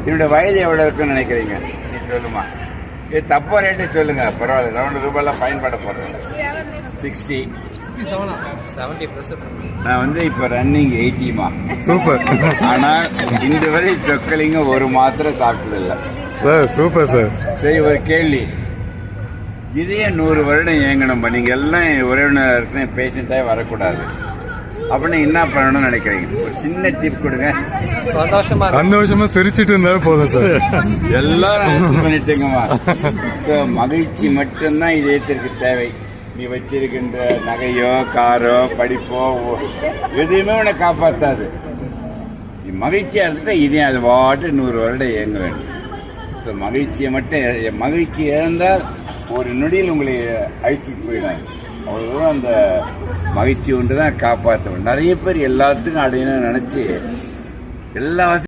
என்னோட வயது எவ்வளோ இருக்குன்னு நினைக்கிறீங்க? நீ சொல்லுமா. இது தப்பா ரேட்டு சொல்லுங்க, பரவாயில்ல. ₹2 பயன்பட போடுறேன். 60. நான் இப்போ ரன்னிங் 80மா. சூப்பர். ஆனால் இந்த வரை சொக்கலிங்க ஒரு மாத்திரை சாப்பிட்டதில்லை சார். Super sir. சரி, ஒரு கேள்வி. இதையே 100 வருடம் இயங்கணும். நீங்கள் எல்லாம் உறவினருக்கு பேஷண்ட்டாக வரக்கூடாது அப்படின்னு என்ன பண்ணணும்னு நினைக்கிறீங்க? ஒரு சின்ன டிப் கொடுங்க. சந்தோஷமா சிரிச்சிட்டு இருந்தா போதும் சார். எல்லாரும் பண்ணிட்டுங்கம்மா. மகிழ்ச்சி மட்டும்தான் இதயத்திற்கு தேவை. நீ வச்சிருக்கின்ற நகையோ காரோ படிப்போ எதுவுமே உன்னை காப்பாற்றாது. நீ மகிழ்ச்சியா இருந்துட்டா இதே அது பாட்டு 100 வருடம் இயங்க வேண்டும். ஸோ மகிழ்ச்சியை மட்டும், மகிழ்ச்சி இழந்தால் ஒரு நொடியில் உங்களை அழிச்சிட்டு போயிடும். அவ்வளோதான். அந்த மகிழ்ச்சி ஒன்று தான் காப்பாற்றணும். நிறைய பேர் எல்லாத்துக்கும் அடையணும்னு நினச்சி எல்லா